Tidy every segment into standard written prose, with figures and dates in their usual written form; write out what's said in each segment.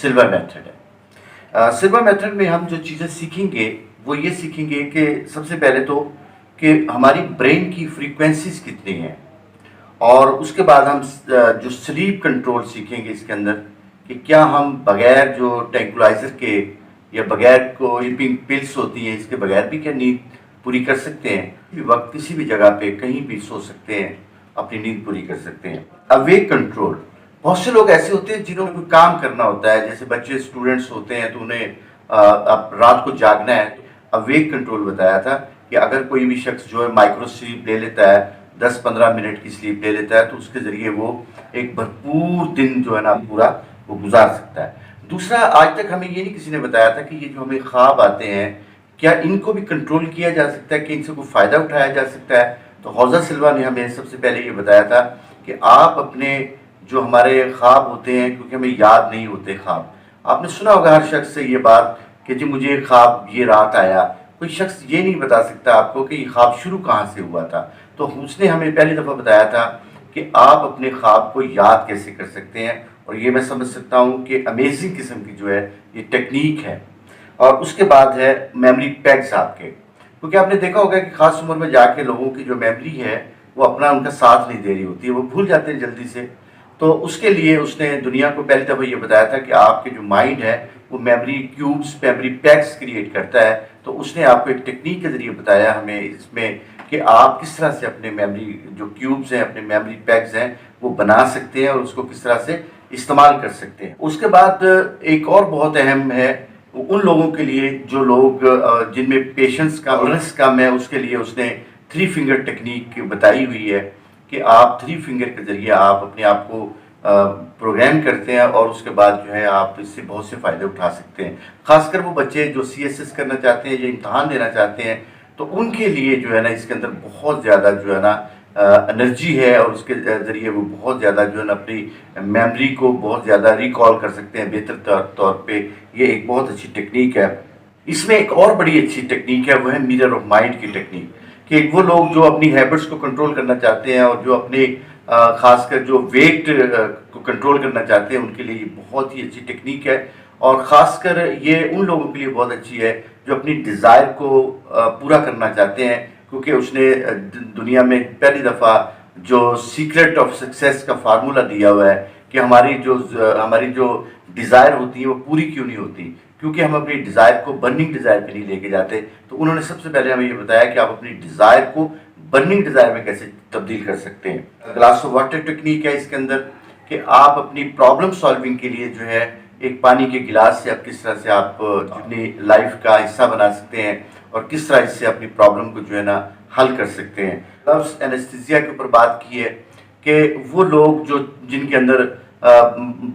Silver method है। Silver method में हम जो चीज़ें सीखेंगे वो ये सीखेंगे कि सबसे पहले तो कि हमारी ब्रेन की फ्रीक्वेंसीज कितनी हैं, और उसके बाद हम जो स्लीप कंट्रोल सीखेंगे इसके अंदर, कि क्या हम बगैर जो ट्रैंक्विलाइजर के या बगैर को स्लीपिंग पिल्स होती हैं इसके बगैर भी क्या नींद पूरी कर सकते हैं। वक्त किसी भी जगह पे कहीं भी सो सकते हैं, अपनी नींद पूरी कर सकते हैं। अवेक कंट्रोल, बहुत से लोग ऐसे होते हैं जिन्होंने कोई काम करना होता है, जैसे बच्चे स्टूडेंट्स होते हैं तो उन्हें अब रात को जागना है। तो अवेक कंट्रोल बताया था कि अगर कोई भी शख्स जो है माइक्रो स्लीप ले लेता है, 10-15 मिनट की स्लीप ले लेता है, तो उसके ज़रिए वो एक भरपूर दिन जो है ना पूरा वो गुजार सकता है। दूसरा, आज तक हमें ये नहीं किसी ने बताया था कि ये जो हमें ख्वाब आते हैं क्या इनको भी कंट्रोल किया जा सकता है, कि इनसे कोई फ़ायदा उठाया जा सकता है। तो हौजा सिल्वा ने हमें सबसे पहले ये बताया था कि आप अपने जो हमारे ख्वाब होते हैं, क्योंकि हमें याद नहीं होते ख्वाब, आपने सुना होगा हर शख्स से ये बात कि जी मुझे ख्वाब ये रात आया, कोई शख्स ये नहीं बता सकता आपको कि ये ख्वाब शुरू कहाँ से हुआ था। तो उसने हमें पहली दफ़ा बताया था कि आप अपने ख्वाब को याद कैसे कर सकते हैं, और ये मैं समझ सकता हूँ कि अमेजिंग किस्म की जो है ये टेक्निक है। और उसके बाद है मेमोरी पैक्स आपके, क्योंकि आपने देखा होगा कि ख़ास उम्र में जाके लोगों की जो मेमोरी है वो अपना उनका साथ नहीं दे रही होती है, वो भूल जाते हैं जल्दी से। तो उसके लिए उसने दुनिया को पहली दफ़ा ये बताया था कि आपके जो माइंड है वो memory cubes, memory PACS create करता है। तो उसने आपको एक टेक्निक के ज़रिए बताया हमें इसमें कि आप किस तरह से अपने मेमोरी जो क्यूब्स हैं, अपने मेमोरी पैक्स हैं, वो बना सकते हैं और उसको किस तरह से इस्तेमाल कर सकते हैं। उसके बाद एक और बहुत अहम है उन लोगों के लिए जो लोग जिनमें पेशेंस का टॉलरेंस कम है, उसके लिए उसने 3 फिंगर टेक्निक बताई हुई है कि आप 3 फिंगर के ज़रिए आप अपने आप को प्रोग्राम करते हैं और उसके बाद जो है आप इससे बहुत से फ़ायदे उठा सकते हैं। ख़ासकर वो बच्चे जो CSS करना चाहते हैं या इम्तहान देना चाहते हैं, तो उनके लिए जो है ना इसके अंदर बहुत ज़्यादा जो है ना एनर्जी है, और उसके ज़रिए वो बहुत ज़्यादा जो है ना अपनी मेमोरी को बहुत ज़्यादा रिकॉल कर सकते हैं बेहतर तौर पे। ये एक बहुत अच्छी टेक्निक है। इसमें एक और बड़ी अच्छी टेक्निक है, वो है मिरर ऑफ माइंड की टेक्निक, कि वो लोग जो अपनी हैबिट्स को कंट्रोल करना चाहते हैं और जो अपने खासकर जो वेट को कंट्रोल करना चाहते हैं, उनके लिए ये बहुत ही अच्छी टेक्निक है। और ख़ासकर ये उन लोगों के लिए बहुत अच्छी है जो अपनी डिज़ायर को पूरा करना चाहते हैं, क्योंकि उसने दुनिया में पहली दफ़ा जो सीक्रेट ऑफ सक्सेस का फार्मूला दिया हुआ है कि हमारी जो डिज़ायर होती है वो पूरी क्यों नहीं होती, क्योंकि हम अपनी डिज़ायर को बर्निंग डिज़ायर पे नहीं लेके जाते। तो उन्होंने सबसे पहले हमें ये बताया कि आप अपनी डिज़ायर को बर्निंग डिज़ायर में कैसे तब्दील कर सकते हैं। ग्लास ऑफ वाटर टेक्निक है इसके अंदर, कि आप अपनी प्रॉब्लम सॉल्विंग के लिए जो है एक पानी के गिलास से आप किस तरह से आप अपनी लाइफ का हिस्सा बना सकते हैं और किस तरह इससे अपनी प्रॉब्लम को जो है ना हल कर सकते हैं। लव्स एनेस्थीसिया के ऊपर बात की है कि वो लोग जो जिनके अंदर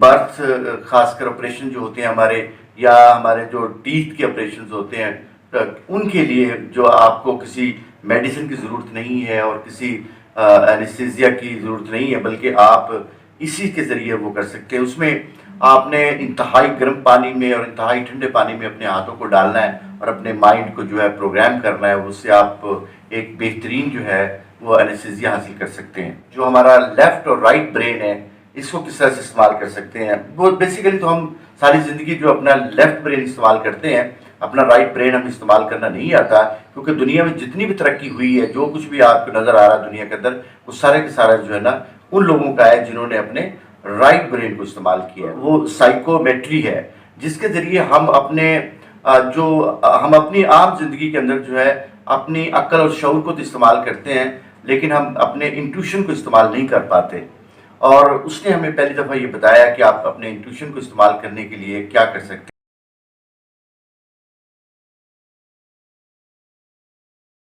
बर्थ खासकर ऑपरेशन जो होते हैं हमारे, या हमारे जो टीथ के ऑपरेशन होते हैं, तो उनके लिए जो आपको किसी मेडिसिन की ज़रूरत नहीं है और किसी एनेस्थीसिया की ज़रूरत नहीं है, बल्कि आप इसी के ज़रिए वो कर सकते हैं। उसमें आपने इंतहाई गर्म पानी में और इंतहाई ठंडे पानी में अपने हाथों को डालना है और अपने माइंड को जो है प्रोग्राम करना है, उससे आप एक बेहतरीन जो है वो एनेस्थीसिया हासिल कर सकते हैं। जो हमारा लेफ़्ट और राइट ब्रेन है, इसको किस तरह से इस्तेमाल कर सकते हैं, वो बेसिकली तो हम सारी ज़िंदगी जो अपना लेफ़्ट ब्रेन इस्तेमाल करते हैं, अपना राइट ब्रेन हम इस्तेमाल करना नहीं आता, क्योंकि दुनिया में जितनी भी तरक्की हुई है, जो कुछ भी आपको नज़र आ रहा है दुनिया के अंदर, वो सारे के सारा जो है ना उन लोगों का है जिन्होंने अपने राइट ब्रेन को इस्तेमाल किया है। वो साइकोमेट्री है जिसके ज़रिए हम हम अपनी आम जिंदगी के अंदर जो है अपनी अक्ल और शऊर को तो इस्तेमाल करते हैं, लेकिन हम अपने इंट्यूशन को इस्तेमाल नहीं कर पाते। और उसने हमें पहली दफ़ा ये बताया कि आप अपने इंट्यूशन को इस्तेमाल करने के लिए क्या कर सकते हैं।